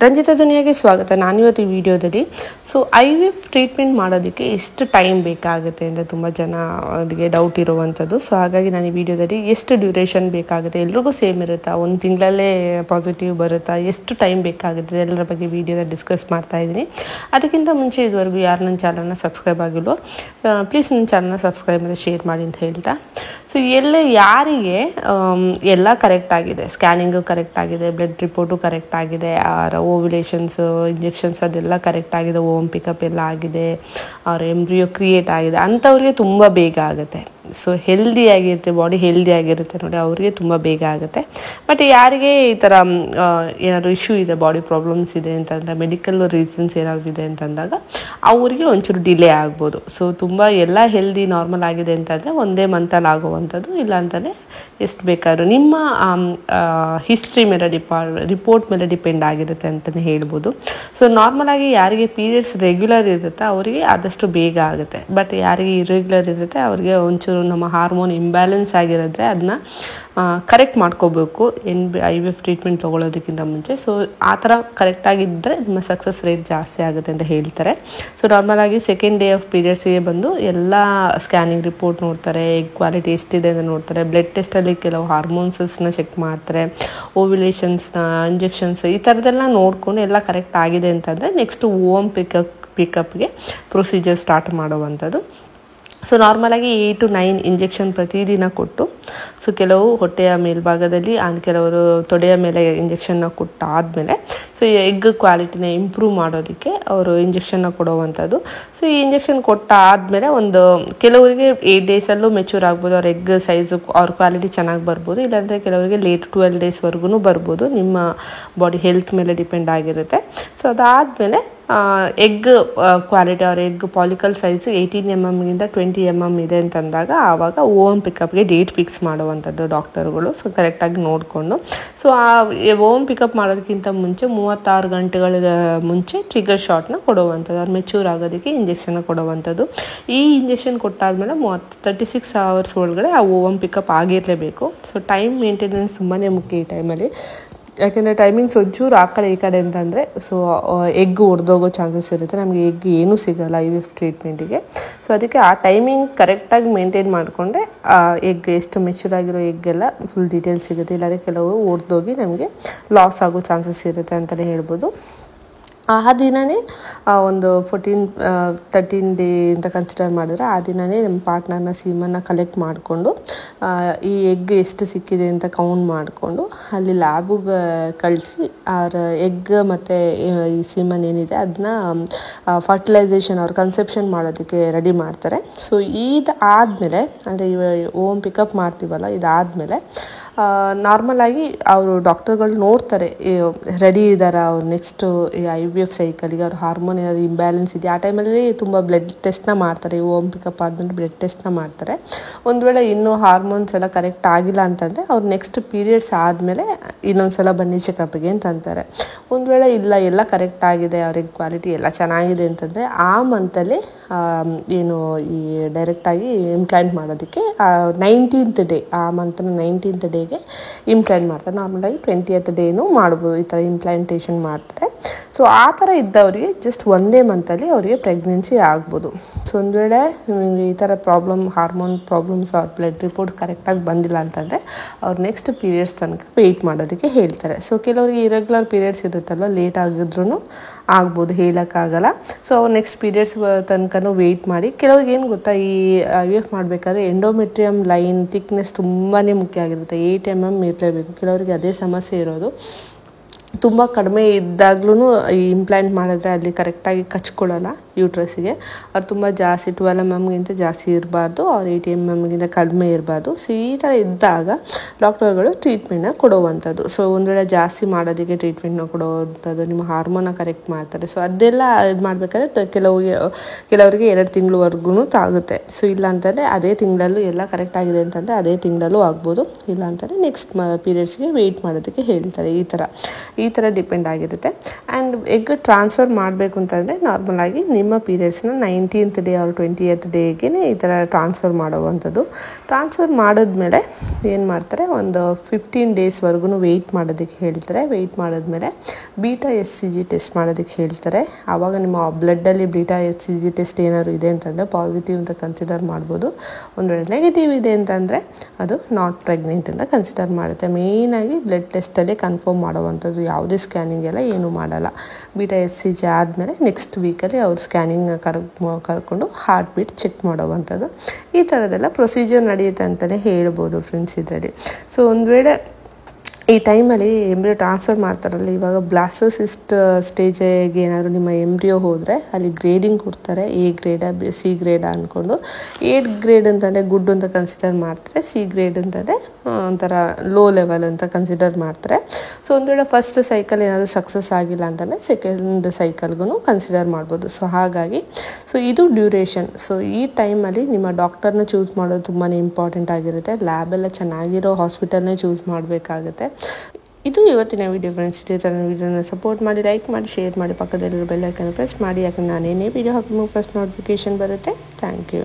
ರಂಜಿತಾ ದುನಿಯಾಗೆ ಸ್ವಾಗತ. ನಾನಿವತ್ತು ಈ ವಿಡಿಯೋದಲ್ಲಿ IVF ಟ್ರೀಟ್ಮೆಂಟ್ ಮಾಡೋದಕ್ಕೆ ಎಷ್ಟು ಟೈಮ್ ಬೇಕಾಗುತ್ತೆ ಅಂತ ತುಂಬ ಜನ ಅವರಿಗೆ ಡೌಟ್ ಇರುವಂಥದ್ದು. ಹಾಗಾಗಿ ನಾನು ಈ ವಿಡಿಯೋದಲ್ಲಿ ಎಷ್ಟು ಡ್ಯೂರೇಷನ್ ಬೇಕಾಗುತ್ತೆ, ಎಲ್ರಿಗೂ ಸೇಮ್ ಇರುತ್ತಾ, ಒಂದು ತಿಂಗಳಲ್ಲೇ ಪಾಸಿಟಿವ್ ಬರುತ್ತಾ, ಎಷ್ಟು ಟೈಮ್ ಬೇಕಾಗುತ್ತೆ ಎಲ್ಲರ ಬಗ್ಗೆ ವಿಡಿಯೋದಲ್ಲಿ ಡಿಸ್ಕಸ್ ಮಾಡ್ತಾ ಇದ್ದೀನಿ. ಅದಕ್ಕಿಂತ ಮುಂಚೆ ಇದುವರೆಗೂ ಯಾರು ನನ್ನ ಚಾನಲ್ನ ಸಬ್ಸ್ಕ್ರೈಬ್ ಆಗಿಲ್ವೋ ಪ್ಲೀಸ್ ನನ್ನ ಚಾನಲ್ನ ಸಬ್ಸ್ಕ್ರೈಬ್ ಮಾಡಿ ಶೇರ್ ಮಾಡಿ ಅಂತ ಹೇಳ್ತಾ, ಯಾರಿಗೆ ಎಲ್ಲ ಕರೆಕ್ಟ್ ಆಗಿದೆ, ಸ್ಕ್ಯಾನಿಂಗು ಕರೆಕ್ಟ್ ಆಗಿದೆ, ಬ್ಲಡ್ ರಿಪೋರ್ಟು ಕರೆಕ್ಟ್ ಆಗಿದೆ, ಓವ್ಯುಲೇಷನ್ಸ್ ಇಂಜೆಕ್ಷನ್ಸ್ ಅದೆಲ್ಲ ಕರೆಕ್ಟ್ ಆಗಿದೆ, ಓಮ್ ಪಿಕಪ್ ಎಲ್ಲ ಆಗಿದೆ, ಅವ್ರ ಎಂಬ್ರಿಯೋ ಕ್ರಿಯೇಟ್ ಆಗಿದೆ ಅಂಥವ್ರಿಗೆ ತುಂಬ ಬೇಗ ಆಗುತ್ತೆ. ಹೆಲ್ದಿ ಆಗಿರುತ್ತೆ, ಬಾಡಿ ಹೆಲ್ದಿ ಆಗಿರುತ್ತೆ ನೋಡಿ, ಅವ್ರಿಗೆ ತುಂಬ ಬೇಗ ಆಗುತ್ತೆ. ಬಟ್ ಯಾರಿಗೆ ಈ ಥರ ಏನಾದರೂ ಇಶ್ಯೂ ಇದೆ, ಬಾಡಿ ಪ್ರಾಬ್ಲಮ್ಸ್ ಇದೆ ಅಂತಂದರೆ, ಮೆಡಿಕಲ್ ರೀಸನ್ಸ್ ಏನಾದರೂ ಇದೆ ಅಂತಂದಾಗ ಅವರಿಗೆ ಒಂಚೂರು ಡಿಲೇ ಆಗ್ಬೋದು. ತುಂಬ ಎಲ್ಲ ಹೆಲ್ದಿ ನಾರ್ಮಲ್ ಆಗಿದೆ ಅಂತಂದರೆ ಒಂದೇ ಮಂತಲ್ಲಿ ಆಗುವಂಥದ್ದು, ಇಲ್ಲ ಅಂತಲೇ ಎಷ್ಟು ಬೇಕಾದ್ರೂ ನಿಮ್ಮ ಹಿಸ್ಟ್ರಿ ಮೇಲೆ ರಿಪೋರ್ಟ್ ಮೇಲೆ ಡಿಪೆಂಡ್ ಆಗಿರುತ್ತೆ ಅಂತಲೇ ಹೇಳ್ಬೋದು. ನಾರ್ಮಲಾಗಿ ಯಾರಿಗೆ ಪೀರಿಯಡ್ಸ್ ರೆಗ್ಯುಲರ್ ಇರುತ್ತೆ ಅವರಿಗೆ ಆದಷ್ಟು ಬೇಗ ಆಗುತ್ತೆ. ಬಟ್ ಯಾರಿಗೆ ಇರೆಗ್ಯುಲರ್ ಇರುತ್ತೆ ಅವರಿಗೆ ಒಂಚೂರು ನಮ್ಮ ಹಾರ್ಮೋನ್ ಇಂಬ್ಯಾಲೆನ್ಸ್ ಆಗಿರೋದ್ರೆ ಅದನ್ನ ಕರೆಕ್ಟ್ ಮಾಡ್ಕೋಬೇಕು IVF ಟ್ರೀಟ್ಮೆಂಟ್ ತೊಗೊಳ್ಳೋದಕ್ಕಿಂತ ಮುಂಚೆ. ಆ ಥರ ಕರೆಕ್ಟಾಗಿದ್ದರೆ ನಿಮ್ಮ ಸಕ್ಸಸ್ ರೇಟ್ ಜಾಸ್ತಿ ಆಗುತ್ತೆ ಅಂತ ಹೇಳ್ತಾರೆ. ನಾರ್ಮಲಾಗಿ ಸೆಕೆಂಡ್ ಡೇ ಆಫ್ ಪೀರಿಯಡ್ಸ್ಗೆ ಬಂದು ಎಲ್ಲ ಸ್ಕ್ಯಾನಿಂಗ್ ರಿಪೋರ್ಟ್ ನೋಡ್ತಾರೆ, ಎಗ್ ಕ್ವಾಲಿಟಿ ಎಷ್ಟಿದೆ ಅಂತ ನೋಡ್ತಾರೆ, ಬ್ಲಡ್ ಟೆಸ್ಟಲ್ಲಿ ಕೆಲವು ಹಾರ್ಮೋನ್ಸಸ್ನ ಚೆಕ್ ಮಾಡ್ತಾರೆ, ಓವ್ಯುಲೇಷನ್ಸ್ನ, ಇಂಜೆಕ್ಷನ್ಸ್ ಈ ಥರದ್ದೆಲ್ಲ ನೋಡಿಕೊಂಡು ಎಲ್ಲ ಕರೆಕ್ಟ್ ಆಗಿದೆ ಅಂತಂದರೆ ನೆಕ್ಸ್ಟ್ ಓಮ್ ಪಿಕಪ್ಗೆ ಪ್ರೊಸೀಜರ್ ಸ್ಟಾರ್ಟ್ ಮಾಡುವಂಥದ್ದು. ನಾರ್ಮಲಾಗಿ 8 to 9 ಇಂಜೆಕ್ಷನ್ ಪ್ರತಿದಿನ ಕೊಟ್ಟು, ಕೆಲವು ಹೊಟ್ಟೆಯ ಮೇಲ್ಭಾಗದಲ್ಲಿ ಕೆಲವರು ತೊಡೆಯ ಮೇಲೆ ಇಂಜೆಕ್ಷನ್ನ ಕೊಟ್ಟಾದಮೇಲೆ ಎಗ್ ಕ್ವಾಲಿಟಿನ ಇಂಪ್ರೂವ್ ಮಾಡೋದಕ್ಕೆ ಅವರು ಇಂಜೆಕ್ಷನ್ನ ಕೊಡುವಂಥದ್ದು. ಈ ಇಂಜೆಕ್ಷನ್ ಕೊಟ್ಟಾದಮೇಲೆ ಕೆಲವರಿಗೆ 8 daysಲ್ಲೂ ಮೆಚೂರ್ ಆಗ್ಬೋದು, ಅವ್ರ ಎಗ್ ಸೈಜು ಅವ್ರ ಕ್ವಾಲಿಟಿ ಚೆನ್ನಾಗಿ ಬರ್ಬೋದು, ಇಲ್ಲಾಂದರೆ ಕೆಲವರಿಗೆ ಲೇಟ್ 12 daysವರೆಗೂ ಬರ್ಬೋದು, ನಿಮ್ಮ ಬಾಡಿ ಹೆಲ್ತ್ ಮೇಲೆ ಡಿಪೆಂಡ್ ಆಗಿರುತ್ತೆ. ಅದಾದಮೇಲೆ ಎಗ್ ಕ್ವಾಲಿಟಿ, ಅವ್ರ ಎಗ್ ಪಾಲಿಕಲ್ ಸೈಜು 18 mm 20 mm ಇದೆ ಅಂತಂದಾಗ ಆವಾಗ ಓಮ್ ಪಿಕಪ್ಗೆ ಡೇಟ್ ಫಿಕ್ಸ್ ಮಾಡುವಂಥದ್ದು ಡಾಕ್ಟರ್ಗಳು. ಕರೆಕ್ಟಾಗಿ ನೋಡಿಕೊಂಡು ಓಮ್ ಪಿಕಪ್ ಮಾಡೋದಕ್ಕಿಂತ ಮುಂಚೆ 36 ಗಂಟೆಗಳ ಮುಂಚೆ ಟ್ರಿಗರ್ ಶಾಟ್ನ ಕೊಡುವಂಥದ್ದು, ಅವ್ರು ಮೆಚೂರ್ ಆಗೋದಕ್ಕೆ ಇಂಜೆಕ್ಷನ್ನ ಕೊಡುವಂಥದ್ದು. ಈ ಇಂಜೆಕ್ಷನ್ ಕೊಟ್ಟಾದಮೇಲೆ 36 hours ಒಳಗಡೆ ಆ ಓಮ್ ಪಿಕಪ್ ಆಗಿರಲೇಬೇಕು. ಟೈಮ್ ಮೇಂಟೆನೆನ್ಸ್ ತುಂಬಾ ಮುಖ್ಯ ಈ ಟೈಮಲ್ಲಿ. ಯಾಕೆಂದರೆ ಟೈಮಿಂಗ್ಸ್ ಒಂಚೂರು ಆ ಕಡೆ ಈ ಕಡೆ ಅಂತಂದರೆ ಎಗ್ ಒಡೆದೋಗೋ ಚಾನ್ಸಸ್ ಇರುತ್ತೆ, ನಮಗೆ ಎಗ್ ಏನೂ ಸಿಗೋಲ್ಲ IVF ಟ್ರೀಟ್ಮೆಂಟಿಗೆ. ಅದಕ್ಕೆ ಆ ಟೈಮಿಂಗ್ ಕರೆಕ್ಟಾಗಿ ಮೇಂಟೈನ್ ಮಾಡಿಕೊಂಡ್ರೆ ಎಗ್ ಎಷ್ಟು ಮೆಚೂರ್ ಆಗಿರೋ ಎಗ್ಗೆಲ್ಲ ಫುಲ್ ಡೀಟೇಲ್ಸ್ ಸಿಗುತ್ತೆ. ಇಲ್ಲಾಂದರೆ ಕೆಲವು ಒಡೆದೋಗಿ ನಮಗೆ ಲಾಸ್ ಆಗೋ ಚಾನ್ಸಸ್ ಇರುತ್ತೆ ಅಂತಲೇ ಹೇಳ್ಬೋದು. ಆ ದಿನವೇ ಒಂದು 13 ಡೇ ಅಂತ ಕನ್ಸಿಡರ್ ಮಾಡಿದ್ರೆ ಆ ದಿನವೇ ನಮ್ಮ ಪಾರ್ಟ್ನರ್ನ ಸೀಮನ್ನ ಕಲೆಕ್ಟ್ ಮಾಡಿಕೊಂಡು ಈ ಎಗ್ ಎಷ್ಟು ಸಿಕ್ಕಿದೆ ಅಂತ ಕೌಂಟ್ ಮಾಡಿಕೊಂಡು ಅಲ್ಲಿ ಲ್ಯಾಬಿಗೆ ಕಳಿಸಿ ಎಗ್ ಮತ್ತು ಈ ಸೀಮನ್ ಏನಿದೆ ಅದನ್ನ ಫರ್ಟಿಲೈಸೇಷನ್ ಅವ್ರು ಕನ್ಸೆಪ್ಷನ್ ಮಾಡೋದಕ್ಕೆ ರೆಡಿ ಮಾಡ್ತಾರೆ. ಇದಾದಮೇಲೆ ಅಂದರೆ ಓಮ್ ಪಿಕಪ್ ಮಾಡ್ತೀವಲ್ಲ, ಇದಾದಮೇಲೆ ನಾರ್ಮಲಾಗಿ ಅವರು ಡಾಕ್ಟರ್ಗಳು ನೋಡ್ತಾರೆ ರೆಡಿ ಇದ್ದಾರೆ ಅವ್ರು ನೆಕ್ಸ್ಟು IVF ಸೈಕಲಿಗೆ, ಅವ್ರ ಹಾರ್ಮೋನ್ ಏನಾದರೂ ಇಂಬ್ಯಾಲೆನ್ಸ್ ಇದೆ. ಆ ಟೈಮಲ್ಲಿ ತುಂಬ ಬ್ಲಡ್ ಟೆಸ್ಟ್ನ ಮಾಡ್ತಾರೆ, ಓಮ್ ಪಿಕಪ್ ಆದಮೇಲೆ ಬ್ಲಡ್ ಟೆಸ್ಟ್ನ ಮಾಡ್ತಾರೆ. ಒಂದು ವೇಳೆ ಇನ್ನೂ ಹಾರ್ಮೋನ್ಸ್ ಎಲ್ಲ ಕರೆಕ್ಟ್ ಆಗಿಲ್ಲ ಅಂತಂದರೆ ಅವ್ರು ನೆಕ್ಸ್ಟ್ ಪೀರಿಯಡ್ಸ್ ಆದಮೇಲೆ ಇನ್ನೊಂದು ಸಲ ಬನ್ನಿ ಚೆಕಪ್ಗೆ ಅಂತ ಅಂತಾರೆ. ಒಂದು ವೇಳೆ ಇಲ್ಲ ಎಲ್ಲ ಕರೆಕ್ಟ್ ಆಗಿದೆ, ಅವ್ರಿಗೆ ಕ್ವಾಲಿಟಿ ಎಲ್ಲ ಚೆನ್ನಾಗಿದೆ ಅಂತಂದರೆ ಆ ಮಂತಲ್ಲಿ ಈ ಡೈರೆಕ್ಟಾಗಿ ಇಂಪ್ಲಾಂಟ್ ಮಾಡೋದಕ್ಕೆ 19th ಡೇ, ಆ ಮಂತ್ನ 19th ಡೇಗೆ ಇಂಪ್ಲಾಂಟ್ ಮಾಡ್ತಾರೆ. ನಾರ್ಮಲಾಗಿ 20th ಡೇನೂ ಮಾಡ್ಬೋದು, ಈ ಥರ ಇಂಪ್ಲಾಂಟೇಷನ್ ಮಾಡ್ತಾರೆ. ಆ ಥರ ಇದ್ದವರಿಗೆ ಜಸ್ಟ್ ಒಂದೇ ಮಂತಲ್ಲಿ ಅವರಿಗೆ ಪ್ರೆಗ್ನೆನ್ಸಿ ಆಗ್ಬೋದು. ಒಂದು ವೇಳೆ ನಿಮಗೆ ಈ ಥರ ಹಾರ್ಮೋನ್ ಪ್ರಾಬ್ಲಮ್ಸ್ ಅವ್ರ ಬ್ಲಡ್ ರಿಪೋರ್ಟ್ ಕರೆಕ್ಟಾಗಿ ಬಂದಿಲ್ಲ ಅಂತಂದರೆ ಅವ್ರು ನೆಕ್ಸ್ಟ್ ಪೀರಿಯಡ್ಸ್ ತನಕ ವೆಯ್ಟ್ ಮಾಡೋದಕ್ಕೆ ಹೇಳ್ತಾರೆ. ಕೆಲವರಿಗೆ ಇರೆಗ್ಯುಲರ್ ಪೀರಿಯಡ್ಸ್ ಇರುತ್ತಲ್ವ, ಲೇಟ್ ಆಗಿದ್ರೂ ಆಗ್ಬೋದು, ಹೇಳೋಕ್ಕಾಗಲ್ಲ. ಅವ್ರು ನೆಕ್ಸ್ಟ್ ಪೀರಿಯಡ್ಸ್ ತನಕನೂ ವೆಯ್ಟ್ ಮಾಡಿ. ಕೆಲವ್ರಿಗೆ ಏನು ಗೊತ್ತಾ, ಈ IVF ಮಾಡಬೇಕಾದ್ರೆ ಎಂಡೋಮೆಟ್ರಿಯಮ್ ಲೈನ್ ಥಿಕ್ನೆಸ್ ತುಂಬಾ ಮುಖ್ಯ ಆಗಿರುತ್ತೆ, 8 mm ಇರಲೇಬೇಕು. ಕೆಲವರಿಗೆ ಅದೇ ಸಮಸ್ಯೆ ಇರೋದು. ತುಂಬ ಕಡಿಮೆ ಇದ್ದಾಗ್ಲೂ ಈ ಇಂಪ್ಲಾಂಟ್ ಮಾಡಿದ್ರೆ ಅಲ್ಲಿ ಕರೆಕ್ಟಾಗಿ ಕಚ್ಕೊಳ್ಳಲ್ಲ ಯೂಟ್ರಸ್ಸಿಗೆ. ಅದು ತುಂಬ ಜಾಸ್ತಿ 12 mm ಜಾಸ್ತಿ ಇರಬಾರ್ದು, ಅವ್ರು 8 mm ಕಡಿಮೆ ಇರಬಾರ್ದು. ಈ ಥರ ಇದ್ದಾಗ ಡಾಕ್ಟರ್ಗಳು ಟ್ರೀಟ್ಮೆಂಟ್ನ ಕೊಡುವಂಥದ್ದು. ಒಂದು ವೇಳೆ ಜಾಸ್ತಿ ಮಾಡೋದಕ್ಕೆ ಟ್ರೀಟ್ಮೆಂಟ್ನ ಕೊಡುವಂಥದ್ದು, ನಿಮ್ಮ ಹಾರ್ಮೋನ್ನ ಕರೆಕ್ಟ್ ಮಾಡ್ತಾರೆ. ಅದೆಲ್ಲ ಇದು ಮಾಡಬೇಕಾದ್ರೆ ಕೆಲವರಿಗೆ 2 ತಿಂಗಳವರೆಗೂ ಆಗುತ್ತೆ. ಇಲ್ಲ ಅಂತಂದರೆ ಅದೇ ತಿಂಗಳಲ್ಲೂ ಎಲ್ಲ ಕರೆಕ್ಟ್ ಆಗಿದೆ ಅಂತಂದರೆ ಅದೇ ತಿಂಗಳಲ್ಲೂ ಆಗ್ಬೋದು, ಇಲ್ಲ ಅಂತಂದರೆ ನೆಕ್ಸ್ಟ್ ಪೀರಿಯಡ್ಸ್ಗೆ ವೆಯ್ಟ್ ಮಾಡೋದಕ್ಕೆ ಹೇಳ್ತಾರೆ. ಈ ಥರ ಈ ಥರ ಡಿಪೆಂಡ್ ಆಗಿರುತ್ತೆ. ಆ್ಯಂಡ್ ಎಗ್ ಟ್ರಾನ್ಸ್ಫರ್ ಮಾಡಬೇಕು ಅಂತಂದರೆ ನಾರ್ಮಲಾಗಿ ನಿಮ್ಮ ಪೀರಿಯಡ್ಸ್ನ 19th ಡೇ ಆರ್ 20th ಡೇಗೆ ಈ ಥರ ಟ್ರಾನ್ಸ್ಫರ್ ಮಾಡುವಂಥದ್ದು. ಟ್ರಾನ್ಸ್ಫರ್ ಮಾಡಿದ್ಮೇಲೆ ಏನು ಮಾಡ್ತಾರೆ, ಒಂದು 15 ಡೇಸ್ವರೆಗೂ ವೆಯ್ಟ್ ಮಾಡೋದಕ್ಕೆ ಹೇಳ್ತಾರೆ. ವೆಯ್ಟ್ ಮಾಡಿದ್ಮೇಲೆ ಬೀಟಾ HCG ಟೆಸ್ಟ್ ಮಾಡೋದಕ್ಕೆ ಹೇಳ್ತಾರೆ. ಆವಾಗ ನಿಮ್ಮ ಬ್ಲಡ್ಡಲ್ಲಿ ಬೀಟಾ HCG ಟೆಸ್ಟ್ ಏನಾದ್ರು ಇದೆ ಅಂತಂದರೆ ಪಾಸಿಟಿವ್ ಅಂತ ಕನ್ಸಿಡರ್ ಮಾಡ್ಬೋದು. ಒಂದು ವೇಳೆ ನೆಗೆಟಿವ್ ಇದೆ ಅಂತಂದರೆ ಅದು ನಾಟ್ ಪ್ರೆಗ್ನೆಂಟ್ ಅಂತ ಕನ್ಸಿಡರ್ ಮಾಡುತ್ತೆ. ಮೇಯ್ನಾಗಿ ಬ್ಲಡ್ ಟೆಸ್ಟಲ್ಲಿ ಕನ್ಫರ್ಮ್ ಮಾಡುವಂಥದ್ದು, ಯಾವುದೇ ಸ್ಕ್ಯಾನಿಂಗ್ ಎಲ್ಲ ಏನೂ ಮಾಡಲ್ಲ. ಬೀಟಾ HCG ಆದಮೇಲೆ ನೆಕ್ಸ್ಟ್ ವೀಕಲ್ಲಿ ಅವ್ರು ಸ್ಕ್ಯಾನಿಂಗ್ ಕರ್ಕೊಂಡು ಹಾರ್ಟ್ ಬೀಟ್ ಚೆಕ್ ಮಾಡುವಂಥದ್ದು. ಈ ಥರದ್ದೆಲ್ಲ ಪ್ರೊಸೀಜರ್ ನಡೆಯುತ್ತೆ ಅಂತಲೇ ಹೇಳ್ಬೋದು ಫ್ರೆಂಡ್ಸ್ ಇದರಲ್ಲಿ. ಸೊ ಒಂದು ವೇಳೆ ಈ ಟೈಮಲ್ಲಿ ಎಂಬ್ರಿಯೋ ಟ್ರಾನ್ಸ್ಫರ್ ಮಾಡ್ತಾರಲ್ಲ, ಇವಾಗ ಬ್ಲಾಸ್ಟೋಸಿಸ್ಟ್ ಸ್ಟೇಜಿಗೆ ಏನಾದರೂ ನಿಮ್ಮ ಎಂಬ್ರಿಯೋ ಹೋದರೆ ಅಲ್ಲಿ ಗ್ರೇಡಿಂಗ್ ಕೊಡ್ತಾರೆ. A ಗ್ರೇಡ C ಗ್ರೇಡ ಅಂದ್ಕೊಂಡು. A ಗ್ರೇಡ್ ಅಂತಂದರೆ ಗುಡ್ ಅಂತ ಕನ್ಸಿಡರ್ ಮಾಡ್ತಾರೆ. C ಗ್ರೇಡ್ ಅಂತಂದರೆ ಒಂಥರ ಲೋ ಲೆವೆಲ್ ಅಂತ ಕನ್ಸಿಡರ್ ಮಾಡ್ತಾರೆ. ಸೊ ಒಂದು ವೇಳೆ ಫಸ್ಟ್ ಸೈಕಲ್ ಏನಾದರೂ ಸಕ್ಸಸ್ ಆಗಿಲ್ಲ ಅಂತಂದರೆ ಸೆಕೆಂಡ್ ಸೈಕಲ್ಗೂ ಕನ್ಸಿಡರ್ ಮಾಡ್ಬೋದು. ಸೊ ಹಾಗಾಗಿ ಇದು ಡ್ಯೂರೇಷನ್. ಸೊ ಈ ಟೈಮಲ್ಲಿ ನಿಮ್ಮ ಡಾಕ್ಟರ್ನ ಚೂಸ್ ಮಾಡೋದು ತುಂಬಾ ಇಂಪಾರ್ಟೆಂಟ್ ಆಗಿರುತ್ತೆ. ಲ್ಯಾಬೆಲ್ಲ ಚೆನ್ನಾಗಿರೋ ಹಾಸ್ಪಿಟಲ್ನೇ ಚೂಸ್ ಮಾಡಬೇಕಾಗುತ್ತೆ. ಇದು ಇವತ್ತಿನ ವಿಡಿಯೋ ಫ್ರೆಂಡ್ಸ್. ಇದೇ ಥರ ವಿಡಿಯೋನ ಸಪೋರ್ಟ್ ಮಾಡಿ, ಲೈಕ್ ಮಾಡಿ, ಶೇರ್ ಮಾಡಿ, ಪಕ್ಕದಲ್ಲಿರೋ ಬೆಲ್ ಐಕನ್ ಪ್ರೆಸ್ ಮಾಡಿ. ಯಾಕಂದರೆ ನಾನೇನೇ ವಿಡಿಯೋ ಹಾಕಿದ್ರು ಫಸ್ಟ್ ನೋಟಿಫಿಕೇಷನ್ ಬರುತ್ತೆ. Thank you.